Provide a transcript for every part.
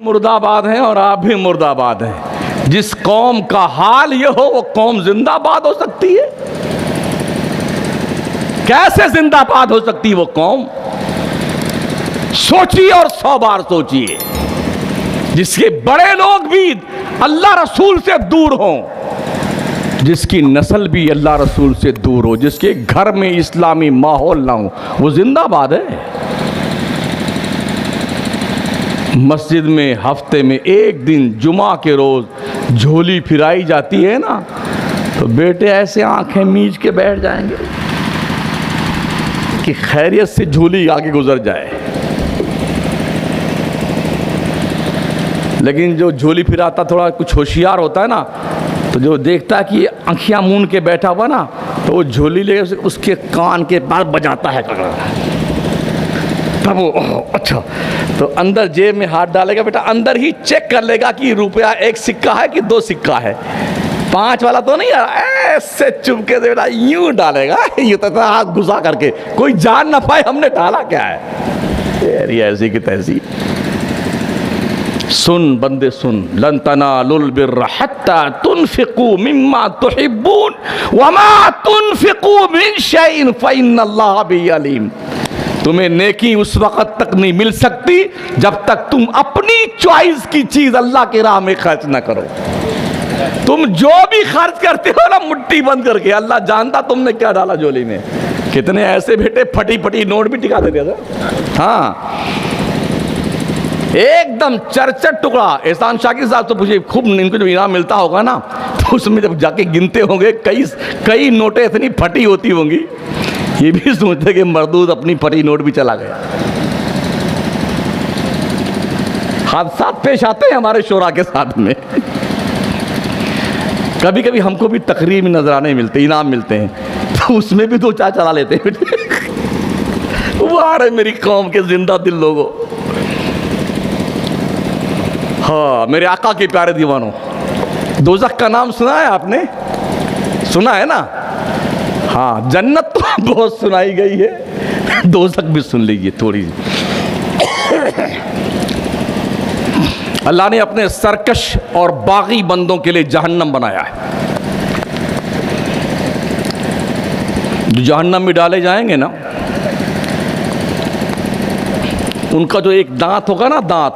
मुर्दाबाद हैं और आप भी मुर्दाबाद हैं। जिस कौम का हाल ये हो वो कौम जिंदाबाद हो सकती है? कैसे जिंदाबाद हो सकती है वो कौम? सोचिए और 100 बार सोचिए। जिसके बड़े लोग भी अल्लाह रसूल से दूर हों, जिसकी नस्ल भी अल्लाह रसूल से दूर हो, जिसके घर में इस्लामी माहौल ना हो, वो जिंदाबाद है। मस्जिद में हफ्ते में एक दिन जुमा के रोज झोली फिराई जाती है ना, तो बेटे ऐसे आंखें मीच के बैठ जाएंगे कि खैरियत से झोली आगे गुजर जाए। लेकिन जो झोली फिराता थोड़ा कुछ होशियार होता है ना, तो जो देखता है कि आँखियाँ मूंद के बैठा हुआ ना, तो वो झोली ले उसके कान के पास बजाता है, तब वो अच्छा, तो अंदर जेब में हाथ डालेगा बेटा, अंदर ही चेक कर लेगा कि रुपया 1 सिक्का है कि 2 सिक्का है, 5 वाला तो नहीं है। ऐसे चुपके से बेटा यूं डालेगा, यूं तो हाथ घुसा करके, कोई जान ना पाए हमने डाला क्या है। यार ये ऐसी की तैसी। सुन बंदे सुन, लन तनालुल बिर्रा हत्ता तुनफिकू मिम्मा तुहिब्बून वमा तुनफिकू मिन शैइन फइन्नल्लाह बिही अलीम। तुम्हें नेकी उस वक्त तक नहीं मिल सकती जब तक तुम अपनी चॉइस की चीज अल्लाह के राह में खर्च ना करो। तुम जो भी खर्च करते हो ना मुट्ठी बंद करके, अल्लाह जानता तुमने क्या डाला झोली में। कितने ऐसे बेटे फटी फटी नोट भी टिका देते थे। हाँ, एकदम चरचर टुकड़ा। एहसान शाकिर साहब तो पूछिए, खूब इनको जो इनाम मिलता होगा ना, तो उसमें जब जाके गिनते होंगे कई नोटें इतनी फटी होती होंगी, ये भी सोचते कि मरदूद अपनी फटी नोट भी चला गया। हादसात पेश आते हैं हमारे शोरा के साथ में। कभी कभी हमको भी तकरीर में नजराने मिलते, इनाम मिलते हैं, तो उसमें भी 2-4 चला लेते हैं। वो आ रहे मेरी कौम के जिंदा दिल लोगों। हाँ, मेरे आका के प्यारे दीवानों, दोज़ख का नाम सुना है आपने? सुना है ना? हाँ, जन्नत तो बहुत सुनाई गई है, दोज़ख भी सुन लीजिए थोड़ी। अल्लाह ने अपने सरकश और बागी बंदों के लिए जहन्नम बनाया है। जो जहन्नम में डाले जाएंगे ना, उनका जो एक दांत होगा ना, दांत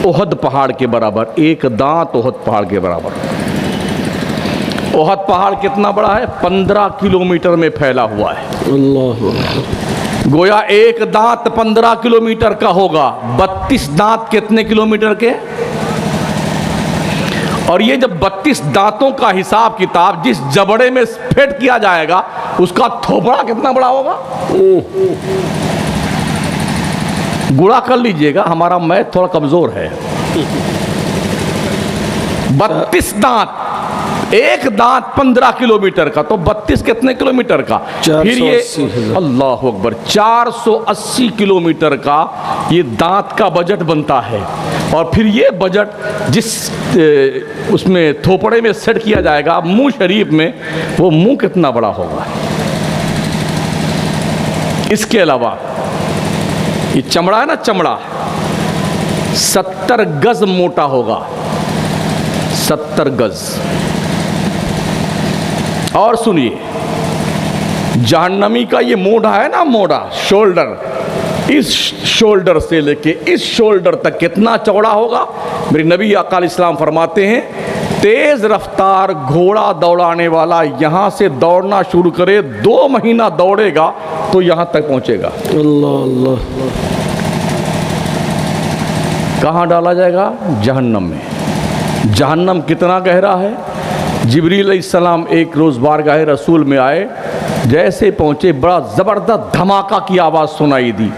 ओहद पहाड़ के बराबर, एक दांत ओहद पहाड़ के बराबर। ओहद पहाड़ कितना बड़ा है? 15 किलोमीटर में फैला हुआ है। अल्लाह। गोया एक दांत 15 किलोमीटर का होगा, 32 दांत कितने किलोमीटर के? और ये जब 32 दांतों का हिसाब किताब जिस जबड़े में फिट किया जाएगा, उसका थोपड़ा कितना बड़ा होगा? गुणा कर लीजिएगा, हमारा मैथ थोड़ा कमजोर है। 32 दांत, एक दांत 15 किलोमीटर का, तो 32 कितने किलोमीटर का? फिर ये अल्लाह अकबर, 480 किलोमीटर का ये दांत का बजट बनता है। और फिर ये बजट जिस उसमें थोपड़े में सेट किया जाएगा, मुंह शरीफ में, वो मुंह कितना बड़ा होगा। इसके अलावा ये चमड़ा है ना, चमड़ा 70 गज मोटा होगा, 70 गज। और सुनिए, जहन्नमी का ये मोढ़ा है ना, मोढ़ा, शोल्डर, इस शोल्डर से लेके इस शोल्डर तक कितना चौड़ा होगा? मेरे नबी अकाल इस्लाम फरमाते हैं, तेज रफ्तार घोड़ा दौड़ाने वाला यहां से दौड़ना शुरू करे, 2 महीना दौड़ेगा तो यहां तक पहुंचेगा। अल्लाह अल्लाह। कहां डाला जाएगा? जहन्नम में। जहन्नम कितना गहरा है? जिब्रील अलैहिस्सलाम एक रोज़ बारगाह रसूल में आए, जैसे पहुँचे बड़ा ज़बरदस्त धमाका की आवाज़ सुनाई दी।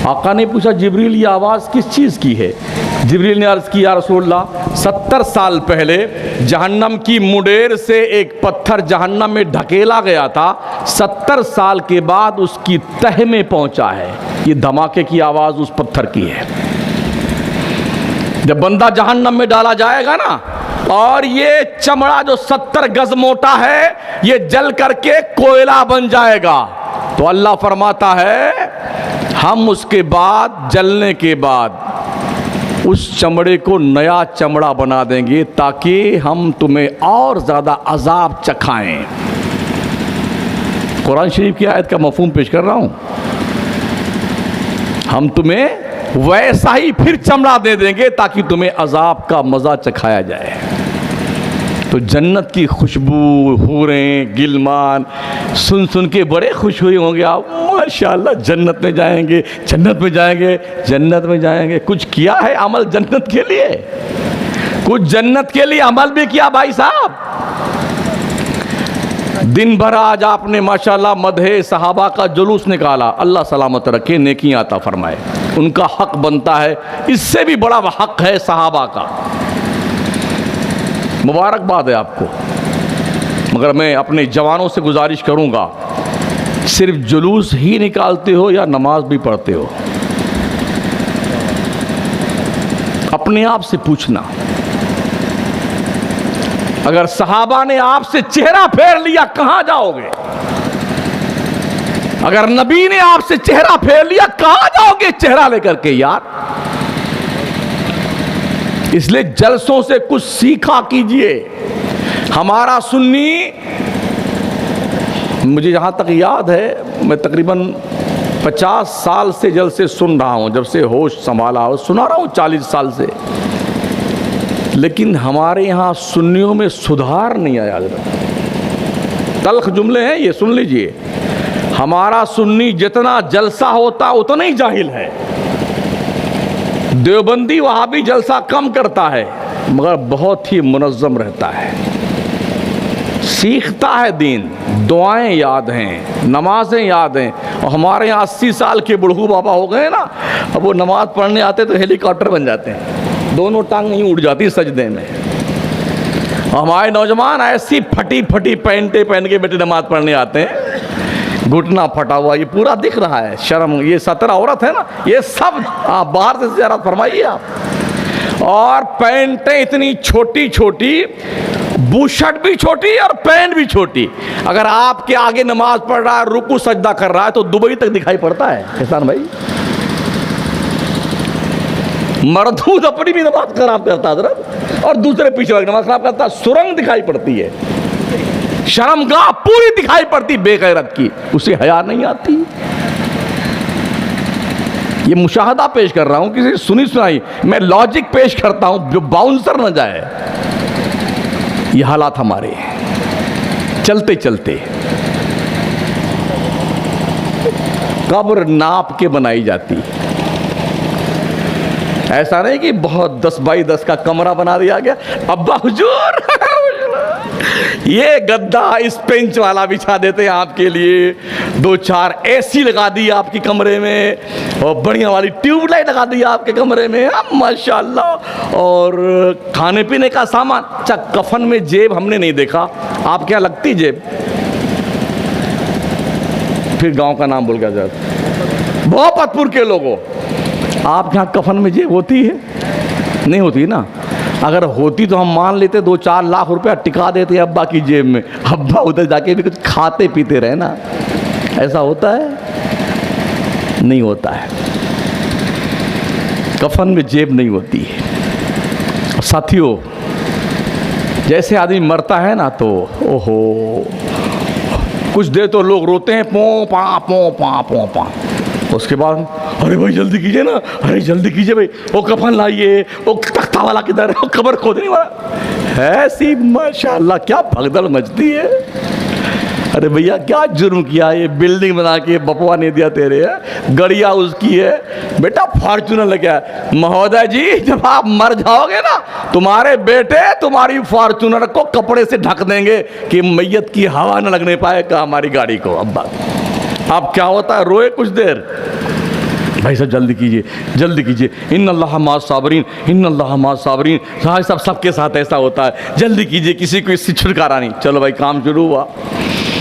आका ने पूछा, जिब्रील ये आवाज़ किस चीज़ की है? जिब्रील ने अर्ज़ किया, रसूलल्लाह 70 साल पहले जहन्नम की मुंडेर से एक पत्थर जहन्नम में ढकेला गया था, 70 साल के बाद उसकी तह में पहुँचा है। ये धमाके की आवाज़ उस पत्थर की है। जब बंदा जहन्नम में डाला जाएगा ना, और ये चमड़ा जो 70 गज मोटा है, ये जल करके कोयला बन जाएगा, तो अल्लाह फरमाता है हम उसके बाद, जलने के बाद उस चमड़े को नया चमड़ा बना देंगे ताकि हम तुम्हें और ज़्यादा अजाब चखाएं। कुरान शरीफ की आयत का मफहूम पेश कर रहा हूँ। हम तुम्हें वैसा ही फिर चमड़ा दे देंगे ताकि तुम्हें अजाब का मज़ा चखाया जाए। तो जन्नत की खुशबू, हूरें, गिलमान सुन सुन के बड़े खुश हुए होंगे आप, माशाअल्लाह जन्नत में जाएंगे, जन्नत में जाएंगे, जन्नत में जाएंगे। कुछ किया है अमल जन्नत के लिए? कुछ जन्नत के लिए अमल भी किया भाई साहब? दिन भर आज आपने माशाअल्लाह मदहे सहाबा का जुलूस निकाला, अल्लाह सलामत रखे, नेकियां अता फरमाए, उनका हक बनता है। इससे भी बड़ा हक है सहाबा का, मुबारकबाद है आपको। मगर मैं अपने जवानों से गुजारिश करूंगा, सिर्फ जुलूस ही निकालते हो या नमाज भी पढ़ते हो? अपने आप से पूछना। अगर सहाबा ने आपसे चेहरा फेर लिया कहां जाओगे? अगर नबी ने आपसे चेहरा फेर लिया कहां जाओगे चेहरा लेकर के यार? इसलिए जलसों से कुछ सीखा कीजिए। हमारा सुन्नी, मुझे जहां तक याद है, मैं तकरीबन 50 साल से जलसे सुन रहा हूं, जब से होश संभाला हो सुना रहा हूं 40 साल से। लेकिन हमारे यहाँ सुन्नियों में सुधार नहीं आया। तल्ख जुमले हैं ये, सुन लीजिए। हमारा सुन्नी जितना जलसा होता उतना ही जाहिल है। देवबंदी वहाँ भी जलसा कम करता है मगर बहुत ही मुनज़्ज़म रहता है, सीखता है दीन, दुआएं याद हैं, नमाजें याद हैं। और हमारे यहाँ 80 साल के बुढ़ू बाबा हो गए ना, अब वो नमाज पढ़ने आते तो हेलीकॉप्टर बन जाते हैं, दोनों टांग नहीं उड़ जाती सजदे में। हमारे नौजवान ऐसी फटी फटी पैंटें पहन के बेटे नमाज पढ़ने आते हैं, घुटना फटा हुआ, ये पूरा दिख रहा है। शर्म, ये 17 औरत है ना, ये सब आप बाहर से ज़रा फरमाइए आप। और पैंटें इतनी छोटी छोटी, बूशर्ट भी छोटी और पैंट भी छोटी। अगर आपके आगे नमाज पढ़ रहा है, रुकू सजदा कर रहा है तो दुबई तक दिखाई पड़ता है। एहसान भाई, मरदूद अपनी भी नमाज खराब करता है और दूसरे पीछे वाली नमाज खराब करता, सुरंग दिखाई पड़ती है, शर्मगाह पूरी दिखाई पड़ती बेगैरत की, उसे हया नहीं आती। ये मुशाहदा पेश कर रहा हूं, किसी सुनी सुनाई, मैं लॉजिक पेश करता हूं जो बाउंसर न जाए। ये हालात हमारे चलते चलते कब्र नाप के बनाई जाती। ऐसा नहीं कि बहुत 10 बाई 10 का कमरा बना दिया गया, अब्बा हुजूर ये गद्दा इस पेंच वाला बिछा देते हैं आपके लिए, 2-4 एसी लगा दी आपके कमरे में और बढ़िया वाली ट्यूबलाइट लगा दी आपके कमरे में, माशाल्लाह। और खाने पीने का सामान। अच्छा, कफन में जेब हमने नहीं देखा, आप क्या लगती जेब? फिर गांव का नाम बोल गया जाए, भोपतपुर के लोगों, आप यहाँ कफन में जेब होती है? नहीं होती ना। अगर होती तो हम मान लेते 2-4 लाख रुपया टिका देते अब्बा की जेब में, अब्बा उधर जाके भी कुछ खाते पीते रहे ना। ऐसा होता है? नहीं होता है। कफन में जेब नहीं होती है। साथियों, जैसे आदमी मरता है ना तो ओहो, कुछ देर तो लोग रोते हैं, पों पा पों पा पों पा। उसके बाद अरे भाई जल्दी कीजिए ना, अरे जल्दी कीजिए भाई, वो कफन लाइए, वो तख्ता वाला किधर है, वो कब्र खोदने वाला। ऐसी माशाल्लाह क्या भगदड़ मचती है। अरे भैया क्या जुर्म किया, ये बिल्डिंग बना के बपवा ने दिया तेरे है, गड़िया उसकी है, बेटा फॉर्चूनर लेके आया। महोदय जी, जब आप मर जाओगे ना, तुम्हारे बेटे तुम्हारी फॉर्चूनर को कपड़े से ढक देंगे कि मैयत की हवा न लगने पाएगा हमारी गाड़ी को। अब क्या होता है, रोए कुछ देर, भाई साहब जल्दी कीजिए, जल्दी कीजिए, इन्नल्लाह मा साबरीन, इन्नल्लाह मा साबरीन। भाई साहब सबके साथ ऐसा होता है, जल्दी कीजिए, किसी को इससे छुटकारा नहीं। चलो भाई काम शुरू हुआ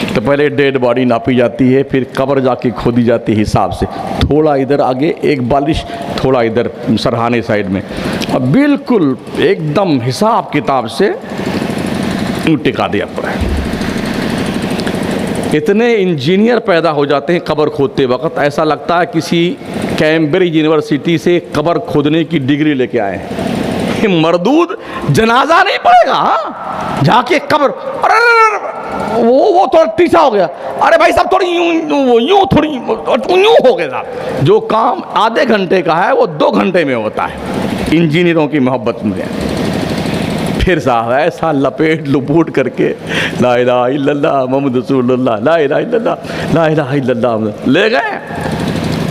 तो पहले डेड बॉडी नापी जाती है, फिर कब्र जाके खोदी जाती है हिसाब से, थोड़ा इधर आगे एक बालिश, थोड़ा इधर सरहाने साइड में, और बिल्कुल एकदम हिसाब किताब से टिका दिया पड़ा है। इतने इंजीनियर पैदा हो जाते हैं कब्र खोदते वक्त, ऐसा लगता है किसी कैम्ब्रिज यूनिवर्सिटी से कब्र खोदने की डिग्री लेके आए हैं। मरदूद जनाजा नहीं पड़ेगा, हाँ जाके कब्र, अरे वो थोड़ा टीसा हो गया, अरे भाई साहब थोड़ी यूं थोड़ी यूं हो गया साहब। जो काम आधे घंटे का है वो 2 घंटे में होता है इंजीनियरों की मोहब्बत में। फिर साहब ऐसा लपेट लुपूट करके ला इलाहा इल्लल्लाह मुहम्मद रसूलुल्लाह, ला इलाहा इल्लल्लाह, ला इलाहा इल्लल्लाह ले गए।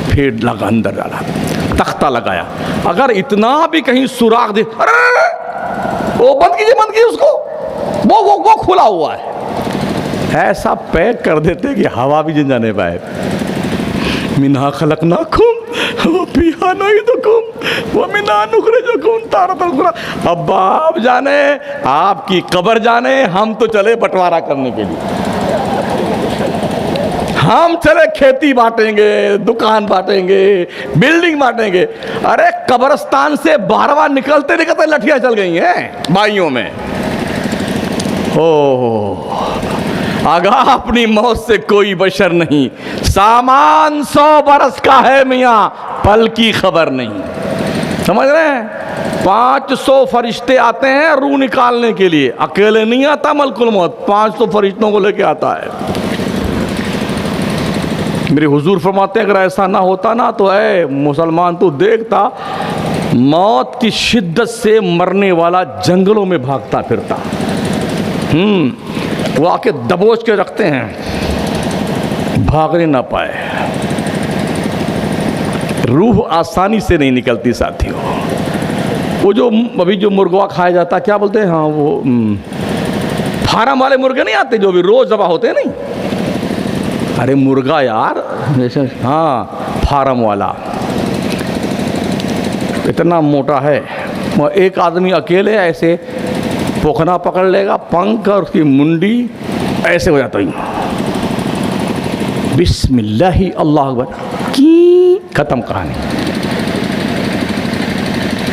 फिर लगा अंदर डाला, तख्ता लगाया, अगर इतना भी कहीं सुराख दे, अरे वो बंद कीजिए उसको, वो खुला हुआ है, ऐसा पैक कर देते कि हवा भी जिन जाने पाए। मिन्हा खलकनाकुम व फीहा नुईदुकुम व मिन्हा नुखरिजुकुम तारतन उखरा। अब्बा आप जाने, आपकी कब्र जाने, हम तो चले बंटवारा करने के लिए, हम चले खेती बांटेंगे, दुकान बांटेंगे, बिल्डिंग बांटेंगे। अरे कब्रस्तान से 12वां निकलते निकलते लठियां चल गई हैं भाइयों में। ओह आगाह अपनी मौत से कोई बशर नहीं, सामान 100 बरस का है मियाँ, पल की खबर नहीं। समझ रहे हैं? 500 फरिश्ते आते हैं रूह निकालने के लिए, अकेले नहीं आता मलकुल मौत, 500 फरिश्तों को लेके आता है। मेरे हुजूर फरमाते हैं अगर ऐसा ना होता ना तो ऐ मुसलमान तो देखता मौत की शिद्दत से मरने वाला जंगलों में भागता फिरता। वो आके दबोच के रखते हैं, भागने ना पाए। रूह आसानी से नहीं निकलती साथियों। वो जो अभी जो मुर्गा खाया जाता क्या बोलते हैं, हाँ वो फार्म वाले मुर्गे नहीं आते जो भी रोज दबा होते हैं, नहीं अरे मुर्गा यार जैसे, हाँ फार्म वाला इतना मोटा है, एक आदमी अकेले ऐसे पोखना पकड़ लेगा, पंख और उसकी मुंडी ऐसे हो जाता है, बिस्मिल्लाही अल्लाह अकबर की खत्म कहानी।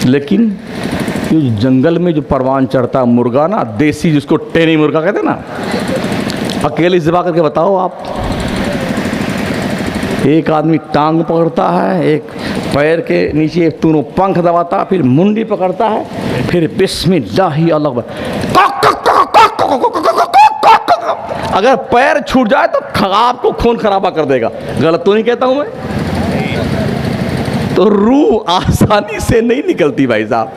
लेकिन ये जंगल में जो परवान चढ़ता मुर्गा ना, देसी जिसको टेनी मुर्गा कहते हैं ना, अकेले ज़िबा करके बताओ आप, एक आदमी टांग पकड़ता है, एक पैर के नीचे दोनों पंख दबाता, फिर मुंडी पकड़ता है, फिर बिस्मिल्लाही अल्लाह अकबर। अगर पैर छूट जाए तो आपको खून खराबा कर देगा। गलत तो नहीं कहता हूं मैं? तो रूह आसानी से नहीं निकलती भाई साहब।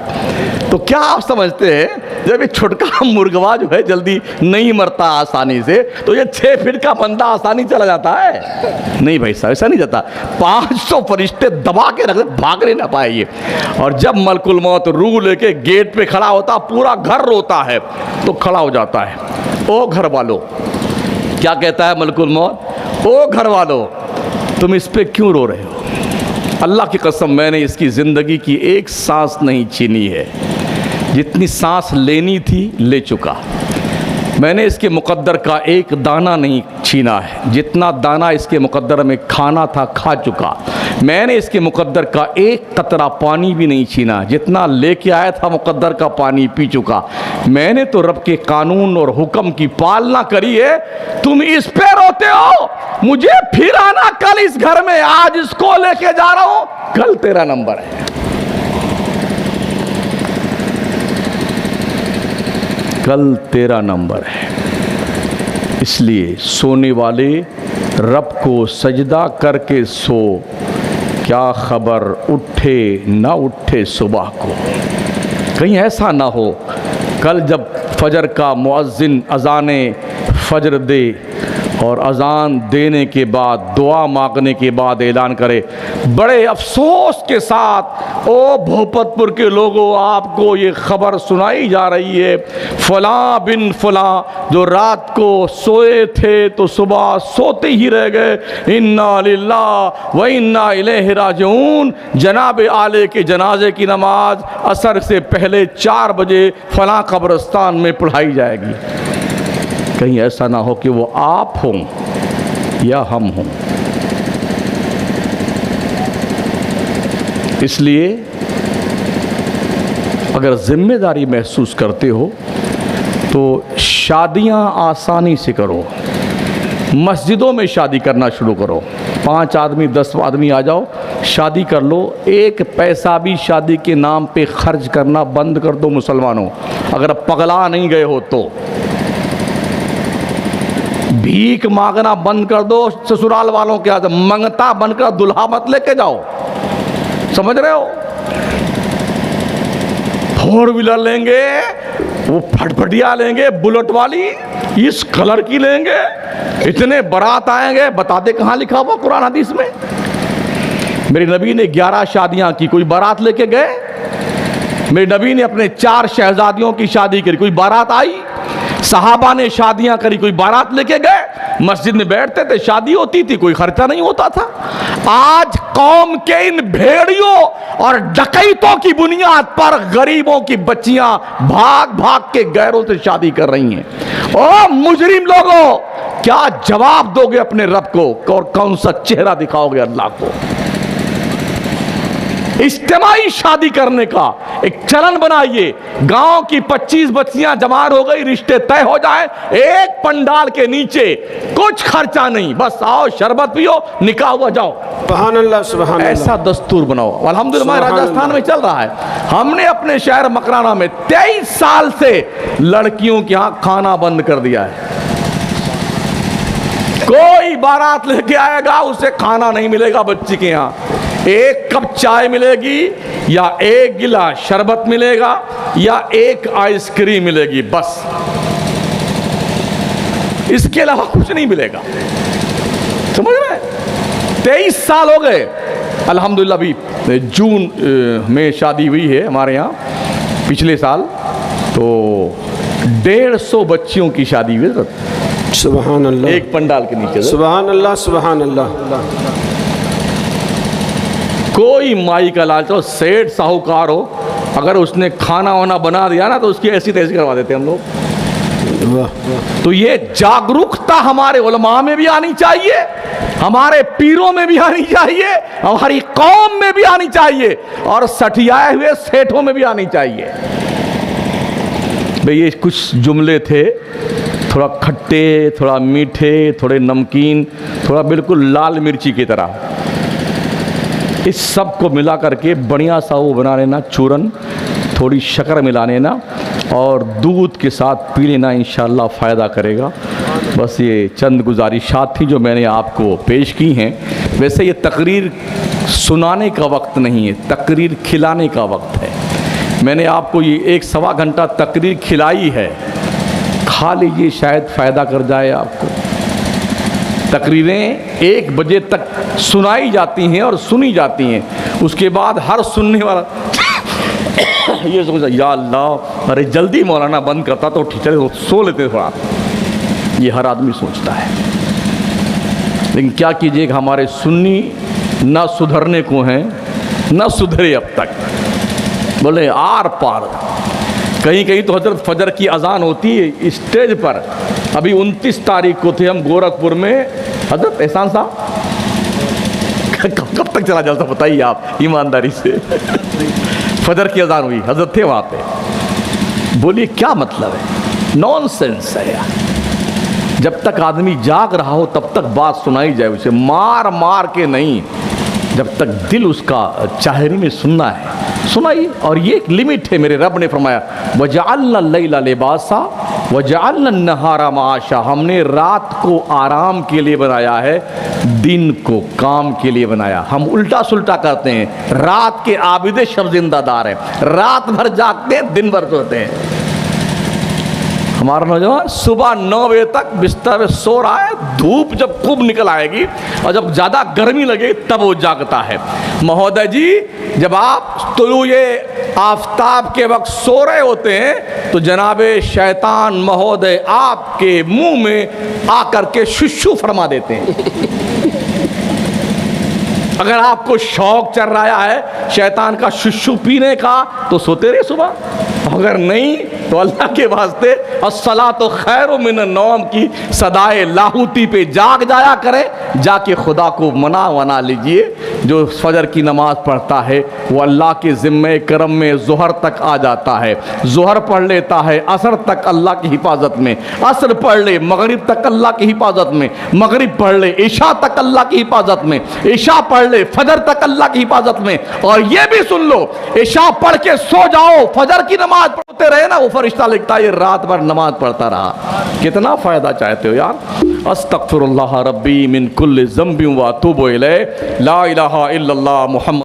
तो क्या आप समझते हैं जब ये छोटका मुर्गवा जो है जल्दी नहीं मरता आसानी से, तो ये 6 फीट का बंदा आसानी चला जाता है? नहीं भाई साहब, ऐसा नहीं जाता। 500 फरिश्ते दबा के रख दे, भागने ना पाए ये। और जब मलकुल मौत रूह लेके गेट पे खड़ा होता, पूरा घर रोता है, तो खड़ा हो जाता है। ओ घर वालों, क्या कहता है मलकुल मौत? ओ घर वालों, तुम इस पे क्यों रो रहे हो? अल्लाह की कसम, मैंने इसकी ज़िंदगी की एक सांस नहीं छीनी है, जितनी सांस लेनी थी ले चुका। मैंने इसके मुकद्दर का एक दाना नहीं छीना है, जितना दाना इसके मुकद्दर में खाना था खा चुका। मैंने इसके मुकद्दर का एक कतरा पानी भी नहीं छीना, जितना लेके आया था मुकद्दर का पानी पी चुका। मैंने तो रब के कानून और हुक्म की पालना करी है, तुम इस पे रोते हो। मुझे फिर आना कल इस घर में, आज इसको लेके जा रहा हूं, कल तेरा नंबर है। कल तेरा नंबर है। इसलिए सोने वाले रब को सजदा करके सो, क्या खबर उठे ना उठे सुबह को। कहीं ऐसा ना हो कल जब फजर का मुअज्जिन अज़ाने फजर दे और अज़ान देने के बाद दुआ मांगने के बाद ऐलान करे, बड़े अफसोस के साथ ओ भोपतपुर के लोगों, आपको ये खबर सुनाई जा रही है, फ़लाँ बिन फ़लाँ जो रात को सोए थे तो सुबह सोते ही रह गए, इन्ना लिल्लाह व इन्ना इलैहि राजिऊन। जनाब आले के जनाजे की नमाज असर से पहले 4 बजे फ़लाँ कब्रिस्तान में पढ़ाई जाएगी। कहीं ऐसा ना हो कि वो आप हों या हम हों। इसलिए अगर जिम्मेदारी महसूस करते हो तो शादियां आसानी से करो, मस्जिदों में शादी करना शुरू करो। 5 आदमी 10 आदमी आ जाओ, शादी कर लो। एक पैसा भी शादी के नाम पे खर्च करना बंद कर दो मुसलमानों, अगर पगला नहीं गए हो तो। भीख मांगना बंद कर दो, ससुराल वालों के हाथ मंगता बनकर दुल्हा मत लेके जाओ, समझ रहे हो। 4 व्हीलर लेंगे, वो फटफटिया लेंगे, बुलेट वाली इस कलर की लेंगे, इतने बारात आएंगे, बता दे कहाँ लिखा हुआ कुरान हदीस में। मेरे नबी ने 11 शादियां की, कोई बारात लेके गए? मेरे नबी ने अपने 4 शहजादियों की शादी करी, कोई बारात आई? सहाबा ने शादियां करी, कोई बारात लेके गए? मस्जिद में बैठते थे, शादी होती थी, कोई खर्चा नहीं होता था। आज कौम के इन भेड़ियों और डकैतों की बुनियाद पर गरीबों की बच्चियां भाग भाग के गैरों से शादी कर रही हैं। ओ मुजरिम लोगों, क्या जवाब दोगे अपने रब को, और कौन सा चेहरा दिखाओगे अल्लाह को? इज्तिमाई शादी करने का एक चलन बनाइए। गांव की 25 बच्चियां जमा हो गई, रिश्ते तय हो जाए, एक पंडाल के नीचे, कुछ खर्चा नहीं, बस आओ शरबत पियो, निकाह हुआ जाओ। सुभान अल्लाह, सुभान अल्लाह। ऐसा दस्तूर बनाओ। अल्हम्दुलिल्लाह राजस्थान में चल रहा है। हमने अपने शहर मकराना में 23 साल से लड़कियों के यहां खाना बंद कर दिया है। कोई बारात लेके आएगा, उसे खाना नहीं मिलेगा बच्ची के यहां। एक कप चाय मिलेगी, या एक गिलास शरबत मिलेगा, या एक आइसक्रीम मिलेगी, बस। इसके अलावा कुछ नहीं मिलेगा, समझ रहे? 23 साल हो गए। अल्हम्दुलिल्लाह भी जून में शादी हुई है हमारे यहाँ पिछले साल, तो 150 बच्चियों की शादी हुई है। सुभान अल्लाह। एक पंडाल के नीचे। सुभान अल्लाह, सुभान अल्लाह। कोई माई का लालच हो, सेठ साहूकार हो, अगर उसने खाना वाना बना दिया ना, तो उसकी ऐसी तैसी करवा देते हम लोग। तो ये जागरूकता हमारे उलमा में भी आनी चाहिए, हमारे पीरों में भी आनी चाहिए, हमारी कौम में भी आनी चाहिए, और सठियाए हुए सेठों में भी आनी चाहिए। भाई ये कुछ जुमले थे, थोड़ा खट्टे, थोड़ा मीठे, थोड़े नमकीन, थोड़ा बिल्कुल लाल मिर्ची की तरह। इस सब को मिला करके बढ़िया सा वो बना लेना चूरन, थोड़ी शक्कर मिला लेना और दूध के साथ पी लेना, इंशाअल्लाह फ़ायदा करेगा। बस ये चंद गुजारिशात थी जो मैंने आपको पेश की हैं। वैसे ये तकरीर सुनाने का वक्त नहीं है, तकरीर खिलाने का वक्त है। मैंने आपको ये 1-1.25 घंटा तकरीर खिलाई है, खा लीजिए, शायद फ़ायदा कर जाए आपको। तकरीरें 1 बजे तक सुनाई जाती हैं और सुनी जाती हैं, उसके बाद हर सुनने वाला ये सोचता या अल्लाह, अरे जल्दी मौलाना बंद करता तो ठीक है, सो लेते थोड़ा। ये हर आदमी सोचता है, लेकिन क्या कीजिए कि हमारे सुन्नी ना सुधरने को हैं, ना सुधरे अब तक। बोले आर पार, कहीं कहीं तो हजरत फजर की अजान होती है स्टेज पर। अभी 29 तारीख को थे हम गोरखपुर में। हजरत एहसान साहब कब तक चला जलसा बताइए आप ईमानदारी से। फजर की अजान हुई, हजरत थे वहाँ पे। बोलिए क्या मतलब है, नॉनसेंस है यार। जब तक आदमी जाग रहा हो तब तक बात सुनाई जाए, उसे मार मार के नहीं, जब तक दिल उसका चाहरी में सुनना है सुनाइए। और ये एक लिमिट है। मेरे रब ने फरमाया वजअलना लैला लिबासा वजअलना नहारा माशा, हमने रात को आराम के लिए बनाया है, दिन को काम के लिए बनाया। हम उल्टा सुल्टा करते हैं। रात के आबिदे शब जिंदादार हैं, रात भर जागते हैं, दिन भर सोते हैं। हमारा नौजवान सुबह 9 बजे तक बिस्तर में सो रहा है, धूप जब खूब निकल आएगी और जब ज़्यादा गर्मी लगे तब वो जागता है। महोदय जी, जब आप तुलुए आफताब के वक्त सो रहे होते हैं तो जनाबे शैतान महोदय आपके मुंह में आकर के शुशु फरमा देते हैं। अगर आपको शौक चल रहा है शैतान का शुशु पीने का तो सोते रहे सुबह, अगर नहीं तो अल्लाह के वास्ते अस्सलातु खैरु मिनन नौम की सदाए लाहूती पे जाग जाया करें, जाके खुदा को मना लीजिए जो फजर की नमाज पढ़ता है वो अल्लाह के ज़िम्मे करम में ज़ोहर तक आ जाता है, ज़ोहर पढ़ लेता है असर तक अल्लाह की हिफाजत में, असर पढ़ ले मगरिब तक अल्लाह की हिफाजत में, मगरिब पढ़ ले इशा तक अल्लाह की हिफाजत में, इशा पढ़ ले फजर तक अल्लाह की हिफाजत में। और ये भी सुन लो, इशा पढ़ के सो जाओ, फजर की नमाज पढ़ते रहे ना, वो फरिश्ता लिखता है ये रात भर नमाज पढ़ता रहा। कितना फ़ायदा चाहते हो यार। अस्तगफिरुल्लाह रब्बी मिन कुल्लि ज़ंबिन व अतूबु इलैह, ला इलाहा इल्लल्लाह मुहम्मद